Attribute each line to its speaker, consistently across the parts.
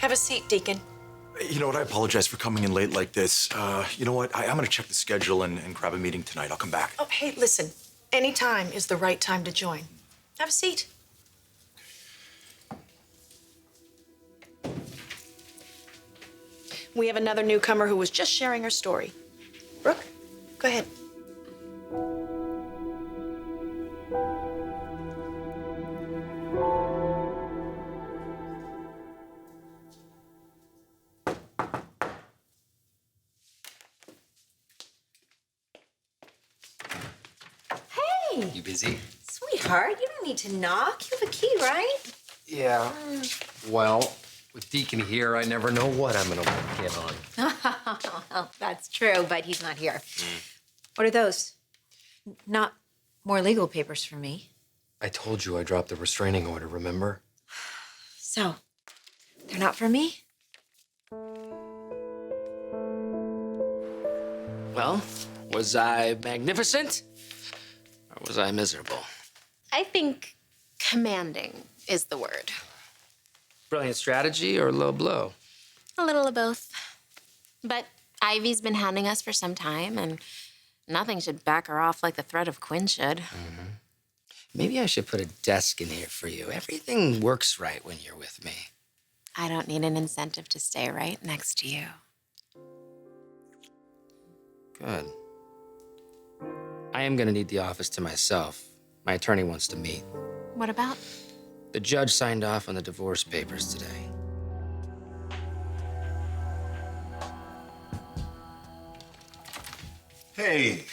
Speaker 1: Have a seat, Deacon.
Speaker 2: You know what? I apologize for coming in late like this. You know what? I'm gonna check the schedule and grab a meeting tonight. I'll come back.
Speaker 1: Oh, hey, listen. Any time is the right time to join. Have a seat. We have another newcomer who was just sharing her story. Brooke, go ahead.
Speaker 3: Hey,
Speaker 4: You busy?
Speaker 3: sweetheart, you don't need to knock. You have a key, right?
Speaker 4: Yeah. Well, with Deacon here, I never know what I'm gonna get on.
Speaker 3: Well, that's true, but he's not here. What are those? Not more legal papers for me.
Speaker 4: I told you I dropped the restraining order, remember?
Speaker 3: So, they're not for me?
Speaker 5: Well, was I magnificent or was I miserable?
Speaker 6: I think commanding is the word.
Speaker 5: Brilliant strategy or low blow?
Speaker 6: A little of both. But Ivy's been hounding us for some time, and nothing should back her off like the threat of Quinn should.
Speaker 5: Maybe I should put a desk in here for you. Everything works right when you're with me.
Speaker 6: I don't need an incentive to stay right next to you.
Speaker 5: Good. I am gonna need the office to myself. My attorney wants to meet.
Speaker 6: What about?
Speaker 5: The judge signed off on the divorce papers today.
Speaker 7: Hey,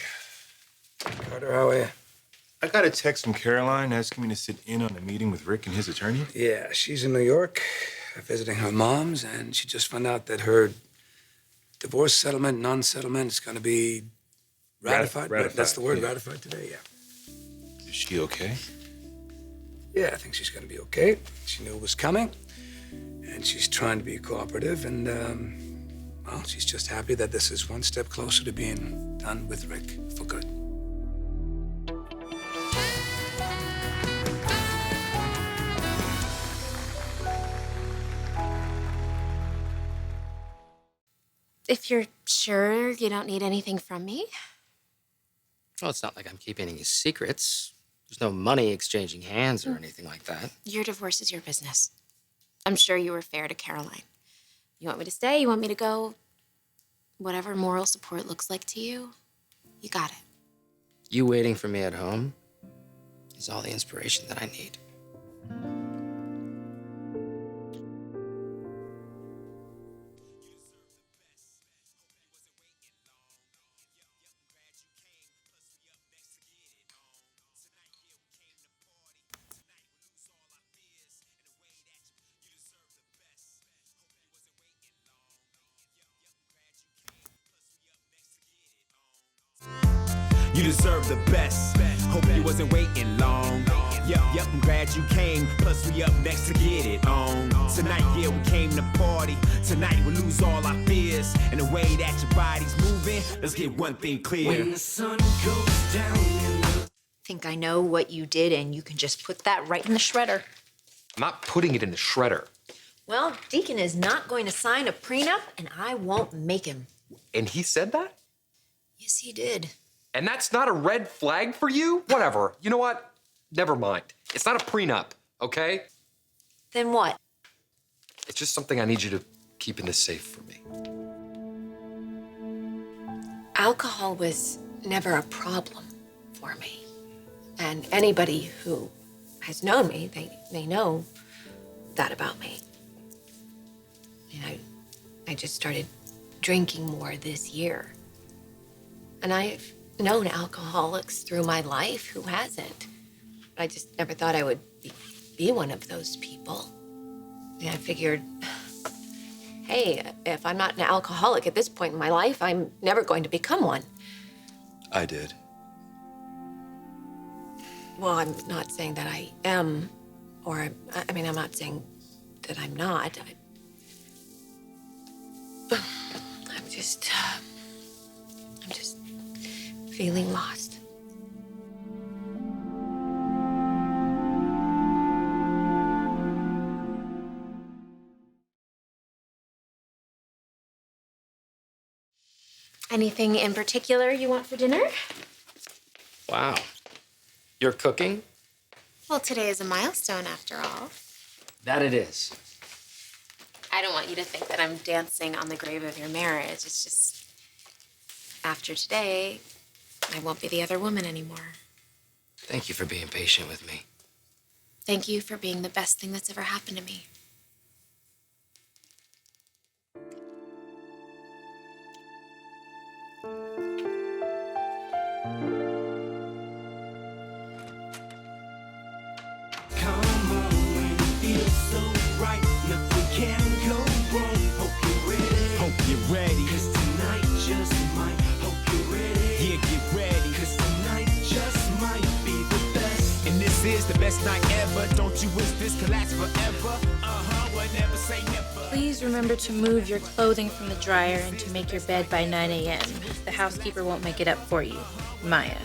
Speaker 7: Carter, how are you? I got a text from Caroline asking me to sit in on a meeting with Rick and his attorney.
Speaker 8: Yeah, she's in New York visiting her mom's, and she just found out that her divorce settlement, non-settlement is going to be ratified.
Speaker 7: Ratified,
Speaker 8: That's the word,
Speaker 7: yeah.
Speaker 8: ratified today, yeah.
Speaker 7: Is she okay?
Speaker 8: Yeah, I think she's going to be okay. She knew it was coming, and she's trying to be cooperative, and, well, she's just happy that this is one step closer to being done with Rick for good.
Speaker 6: If you're sure you don't need anything from me,
Speaker 5: Well, it's not like I'm keeping any secrets. There's no money exchanging hands or anything like that.
Speaker 6: your divorce is your business. I'm sure you were fair to Caroline. You want me to stay? You want me to go? Whatever moral support looks like to you, you got it.
Speaker 5: You waiting for me at home is all the inspiration that I need.
Speaker 9: You deserve the best. Hope you wasn't waiting long. Yep, I'm glad you came. Plus, we up next to get it on. Tonight, yeah, we came to party. Tonight, we lose all our fears. And the way that your body's moving, let's get one thing clear.
Speaker 10: When the sun goes down in the...
Speaker 3: Think I know what you did, and you can just put that right in the shredder.
Speaker 4: I'm not putting it in the shredder.
Speaker 3: Well, Deacon is not going to sign a prenup, and I won't make him.
Speaker 4: And he said that?
Speaker 3: Yes, he did.
Speaker 4: And that's not a red flag for you? Whatever. You know what? Never mind. It's not a prenup, okay?
Speaker 3: Then what?
Speaker 4: It's just something I need you to keep in the safe for me.
Speaker 1: Alcohol was never a problem for me. And anybody who has known me, they know that about me. And I just started drinking more this year. And I've known alcoholics through my life who hasn't. I just never thought I would be one of those people. And I figured, hey, if I'm not an alcoholic at this point in my life, I'm never going to become one.
Speaker 2: I did.
Speaker 1: Well, I'm not saying that I am, or I mean, I'm not saying that I'm not. I'm just feeling lost.
Speaker 6: Anything in particular you want for dinner?
Speaker 5: Wow. You're cooking?
Speaker 6: Well, today is a milestone after all.
Speaker 5: That it is.
Speaker 6: I don't want you to think that I'm dancing on the grave of your marriage. It's just, after today, I won't be the other woman anymore.
Speaker 5: Thank you for being patient with me.
Speaker 6: Thank you for being the best thing that's ever happened to me.
Speaker 10: Come on, when it feels so right, nothing can go wrong. Hope you're ready.
Speaker 9: Hope you're ready.
Speaker 10: 'Cause tonight just might. Hope you're ready.
Speaker 9: Yeah, get ready.
Speaker 10: 'Cause tonight just might be the best.
Speaker 9: And this is the best night ever. Don't you wish this could last forever? Well, never say never.
Speaker 11: Please remember to move your clothing from the dryer and to make your bed by 9 a.m. The housekeeper won't make it up for you. Maya.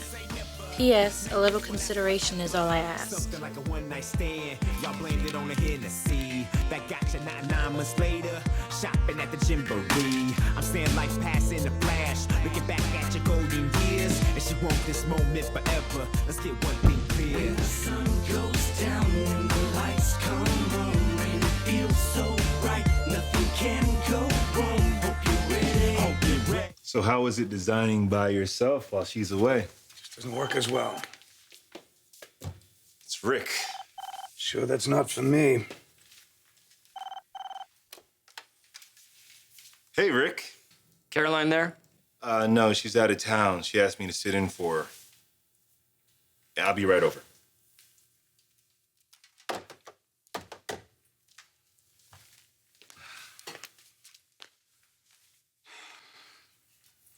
Speaker 11: P.S. A little consideration is all I ask.
Speaker 9: Something like a one-night stand. Y'all blamed it on the Hennessy. That got you 9 months later. Shopping at the Gymboree. I'm saying life's passing a flash. Looking back at your golden years. And she wants this moment forever. Let's get one thing clear.
Speaker 10: When the sun goes down and the lights come on, and it feels so right, nothing can go wrong. Hope you're ready.
Speaker 9: Hope you're ready.
Speaker 7: So how was it designing by yourself while she's away?
Speaker 8: Doesn't work as well.
Speaker 7: It's Rick.
Speaker 8: Sure, that's not for me.
Speaker 7: Hey, Rick.
Speaker 5: Caroline there?
Speaker 7: No, she's out of town. She asked me to sit in for her. Yeah, I'll be right over.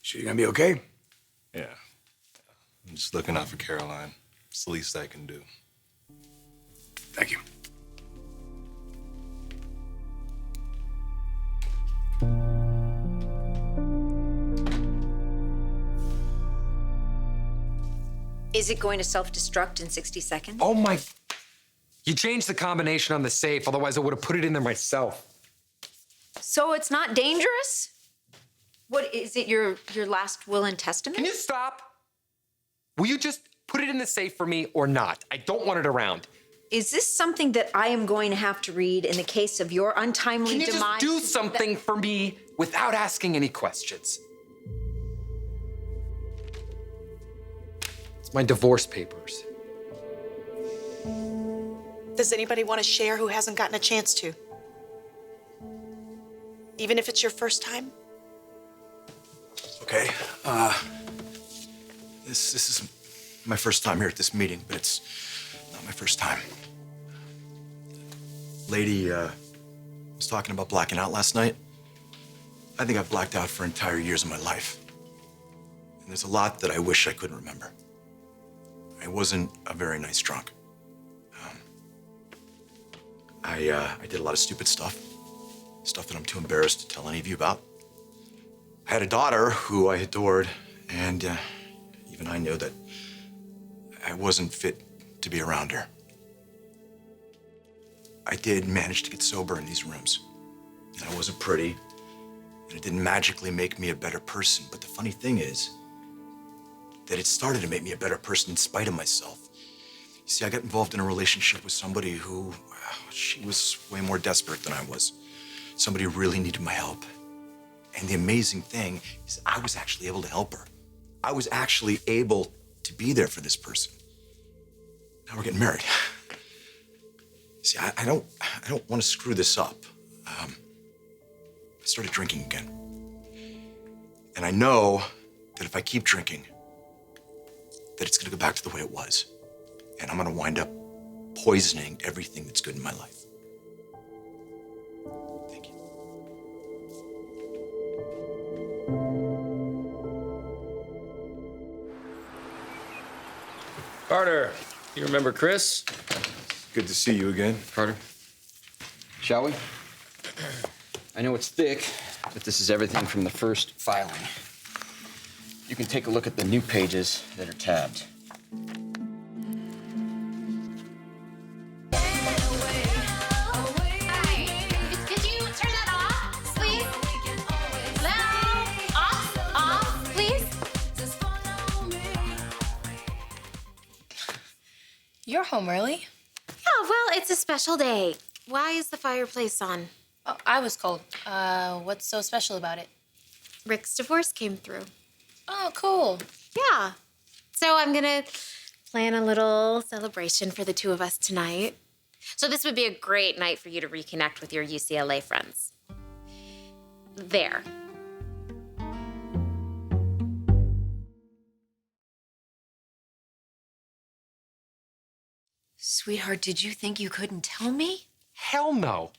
Speaker 8: Sure you're gonna be okay?
Speaker 7: Yeah. I'm just looking out for Caroline. It's the least I can do.
Speaker 8: Thank you.
Speaker 3: Is it going to self-destruct in 60 seconds?
Speaker 4: Oh my. You changed the combination on the safe, otherwise I would have put it in there myself.
Speaker 3: So it's not dangerous? What, is it your last will and testament?
Speaker 4: Can you stop? Will you just put it in the safe for me or not? I don't want it around.
Speaker 3: Is this something that I am going to have to read in the case of your untimely
Speaker 4: Can you
Speaker 3: demise?
Speaker 4: just do something for me without asking any questions? It's my divorce papers.
Speaker 12: Does anybody want to share who hasn't gotten a chance to? Even if it's your first time?
Speaker 2: Okay. This is my first time here at this meeting, but it's not my first time. Lady was talking about blacking out last night. I think I've blacked out for entire years of my life. And there's a lot that I wish I couldn't remember. I wasn't a very nice drunk. I did a lot of stupid stuff that I'm too embarrassed to tell any of you about. I had a daughter who I adored, and even I knew that I wasn't fit to be around her. I did manage to get sober in these rooms, and I wasn't pretty, and it didn't magically make me a better person. But the funny thing is that it started to make me a better person in spite of myself. You see, I got involved in a relationship with somebody who, she was way more desperate than I was. Somebody who really needed my help. And the amazing thing is I was actually able to help her. I was actually able to be there for this person. Now we're getting married. See, I don't want to screw this up. I started drinking again. And I know that if I keep drinking, that it's gonna go back to the way it was. And I'm gonna wind up poisoning everything that's good in my life. Thank you.
Speaker 5: Carter, you remember Chris?
Speaker 7: Good to see you again.
Speaker 5: Carter, shall we? I know it's thick, but this is everything from the first filing. You can take a look at the new pages that are tabbed.
Speaker 6: Could you turn that off, please? No, off.
Speaker 11: You're home early.
Speaker 6: Oh, well, it's a special day. Why is the fireplace on?
Speaker 11: Oh, I was cold. What's so special about it?
Speaker 6: Rick's divorce came through.
Speaker 11: Oh, cool.
Speaker 6: Yeah. So I'm gonna plan a little celebration for the two of us tonight. So this would be a great night for you to reconnect with your UCLA friends. There.
Speaker 1: Sweetheart, did you think you couldn't tell me?
Speaker 4: Hell no.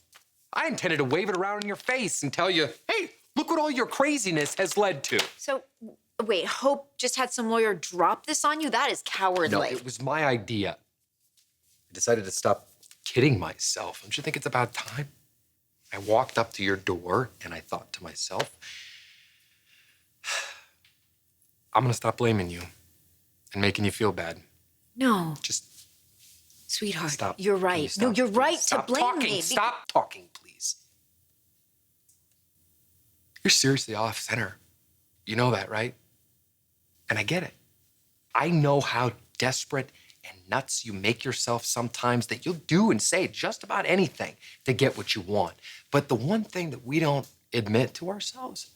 Speaker 4: I intended to wave it around in your face and tell you, hey, look what all your craziness has led to.
Speaker 3: So, wait, Hope just had some lawyer drop this on you? That is cowardly.
Speaker 4: No, it was my idea. I decided to stop kidding myself. Don't you think it's about time? I walked up to your door and I thought to myself, I'm gonna stop blaming you and making you feel bad.
Speaker 3: No.
Speaker 4: Just
Speaker 3: Sweetheart,
Speaker 4: stop.
Speaker 3: you're
Speaker 4: Can you
Speaker 3: right.
Speaker 4: stop,
Speaker 3: No, you're
Speaker 4: please?
Speaker 3: right to
Speaker 4: Stop
Speaker 3: blame
Speaker 4: talking.
Speaker 3: me.
Speaker 4: Stop talking, please. You're seriously off center. You know that, right? And I get it. I know how desperate and nuts you make yourself sometimes that you'll do and say just about anything to get what you want. But the one thing that we don't admit to ourselves,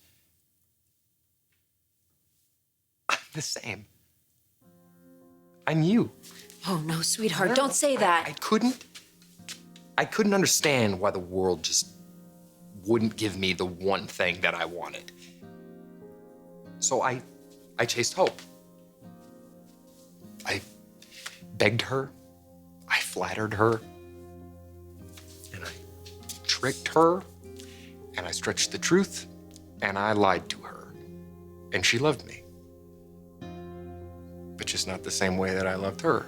Speaker 4: I'm the same. I'm you.
Speaker 3: Oh, no, sweetheart, don't say that.
Speaker 4: I couldn't understand why the world just wouldn't give me the one thing that I wanted. So I chased Hope. I begged her, I flattered her, and I tricked her, and I stretched the truth, and I lied to her. And she loved me. But just not the same way that I loved her.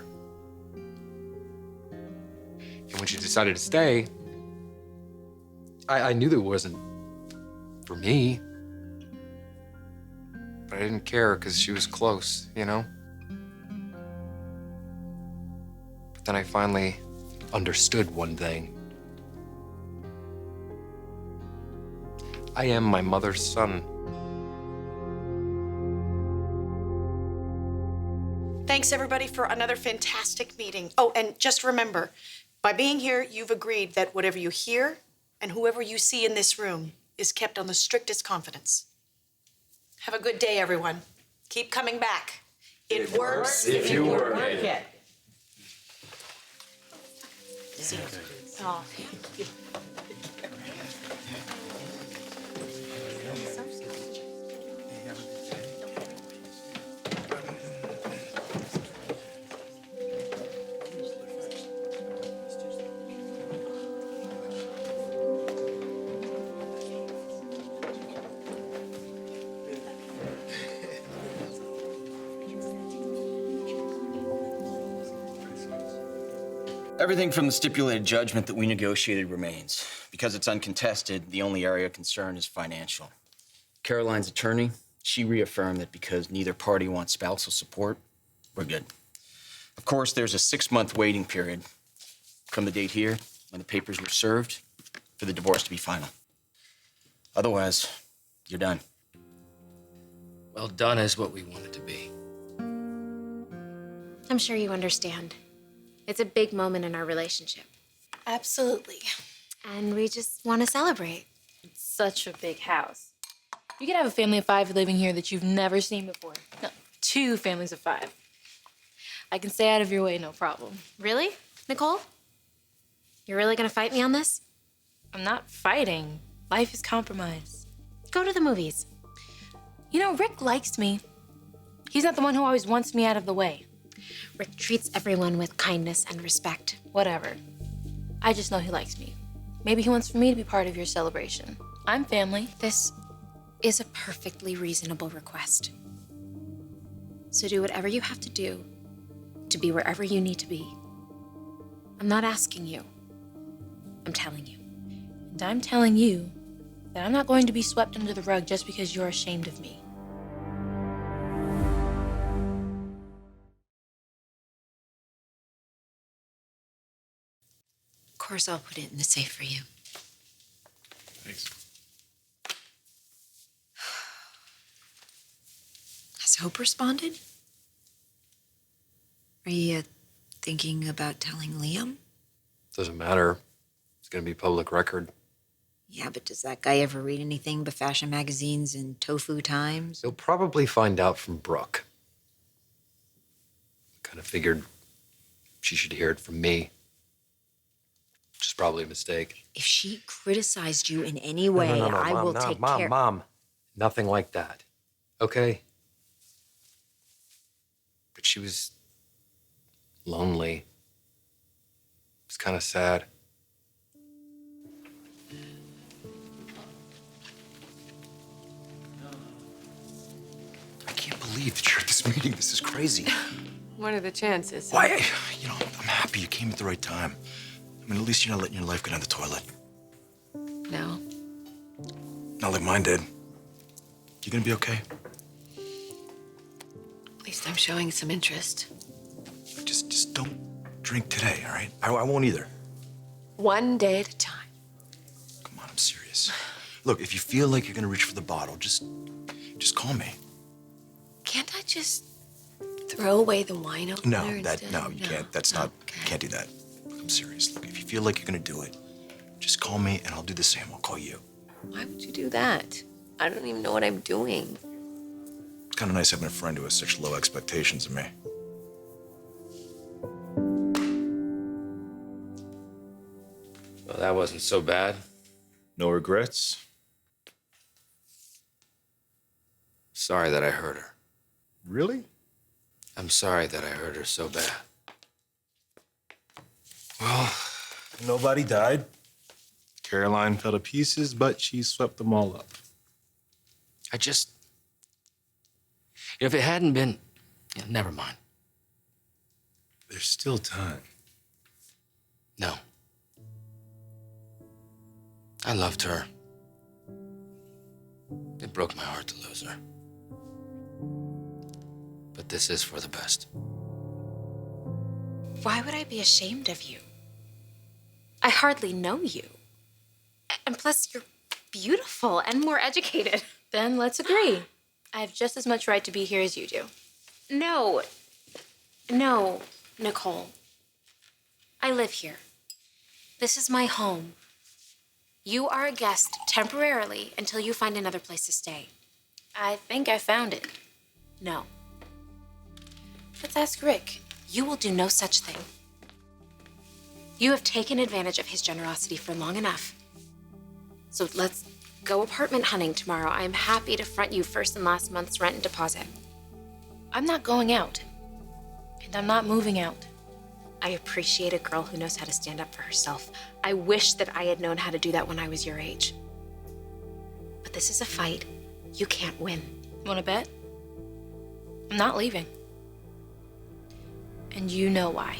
Speaker 4: And when she decided to stay, I knew that it wasn't for me. But I didn't care because she was close, you know? But then I finally understood one thing. I am my mother's son.
Speaker 12: Thanks, everybody, for another fantastic meeting. Oh, and just remember, by being here, you've agreed that whatever you hear and whoever you see in this room is kept on the strictest confidence. Have a good day, everyone. Keep coming back. It works if you work it.
Speaker 3: Oh.
Speaker 5: Everything from the stipulated judgment that we negotiated remains. Because it's uncontested, the only area of concern is financial. Caroline's attorney, she reaffirmed that because neither party wants spousal support, we're good. Of course, there's a 6-month waiting period from the date here, when the papers were served, for the divorce to be final. Otherwise, you're done.
Speaker 13: Well, done is what we want it to be.
Speaker 6: I'm sure you understand. It's a big moment in our relationship.
Speaker 11: Absolutely.
Speaker 6: And we just want to celebrate.
Speaker 11: It's such a big house. You could have a family of 5 living here that you've never seen before. No, 2 families of 5. I can stay out of your way, no problem.
Speaker 6: Really, Nicole? You're really gonna fight me on this?
Speaker 11: I'm not fighting. Life is compromise.
Speaker 6: Go to the movies.
Speaker 11: You know, Rick likes me. He's not the one who always wants me out of the way.
Speaker 6: Rick treats everyone with kindness and respect.
Speaker 11: Whatever. I just know he likes me. Maybe he wants for me to be part of your celebration. I'm family.
Speaker 6: This is a perfectly reasonable request. So do whatever you have to do to be wherever you need to be. I'm not asking you. I'm telling you.
Speaker 11: And I'm telling you that I'm not going to be swept under the rug just because you're ashamed of me.
Speaker 1: Of course, I'll put it in the safe for you.
Speaker 7: Thanks.
Speaker 1: Has Hope responded? Are you
Speaker 3: thinking about telling Liam?
Speaker 4: Doesn't matter. It's gonna be public record.
Speaker 3: Yeah, but does that guy ever read anything but fashion magazines and tofu times?
Speaker 4: He'll probably find out from Brooke. Kind of figured she should hear it from me. Which is probably a mistake.
Speaker 3: If she criticized you in any way,
Speaker 4: No,
Speaker 3: I
Speaker 4: Mom,
Speaker 3: will
Speaker 4: no,
Speaker 3: take
Speaker 4: Mom,
Speaker 3: care.
Speaker 4: Mom, nothing like that. Okay? But she was lonely. It was kind of sad.
Speaker 2: I can't believe that you're at this meeting. This is crazy.
Speaker 1: What are the chances?
Speaker 2: Why? You know, I'm happy you came at the right time. I mean, at least you're not letting your life go down the toilet.
Speaker 1: No.
Speaker 2: Not like mine did. You gonna be okay?
Speaker 1: At least I'm showing some interest.
Speaker 2: Just don't drink today, all right? I won't either.
Speaker 1: One day at a time.
Speaker 2: Come on, I'm serious. Look, if you feel like you're gonna reach for the bottle, just call me.
Speaker 1: Can't I just throw away the wine opener
Speaker 2: No,
Speaker 1: instead?
Speaker 2: no, you can't. That's not.
Speaker 1: Okay.
Speaker 2: You can't do that. I'm serious. Look, if you feel like you're gonna do it, just call me and I'll do the same. I'll call you.
Speaker 1: Why would you do that? I don't even know what I'm doing.
Speaker 2: It's kind of nice having a friend who has such low expectations of me.
Speaker 13: Well, that wasn't so bad.
Speaker 7: No regrets?
Speaker 13: Sorry that I hurt her.
Speaker 7: Really?
Speaker 13: I'm sorry that I hurt her so bad.
Speaker 7: Well, nobody died. Caroline fell to pieces, but she swept them all up.
Speaker 13: I just... If it hadn't been... Yeah, never mind.
Speaker 7: There's still time.
Speaker 13: No. I loved her. It broke my heart to lose her. But this is for the best.
Speaker 6: Why would I be ashamed of you? I hardly know you. And plus, you're beautiful and more educated.
Speaker 11: Then let's agree. I have just as much right to be here as you do.
Speaker 6: No, Nicole. I live here. This is my home. You are a guest temporarily until you find another place to stay.
Speaker 11: I think I found it.
Speaker 6: No. Let's ask Rick. You will do no such thing. You have taken advantage of his generosity for long enough. So let's go apartment hunting tomorrow. I am happy to front you first and last month's rent and deposit.
Speaker 11: I'm not going out. And I'm not moving out.
Speaker 6: I appreciate a girl who knows how to stand up for herself. I wish that I had known how to do that when I was your age. But this is a fight you can't win.
Speaker 11: Want to bet? I'm not leaving. And you know why.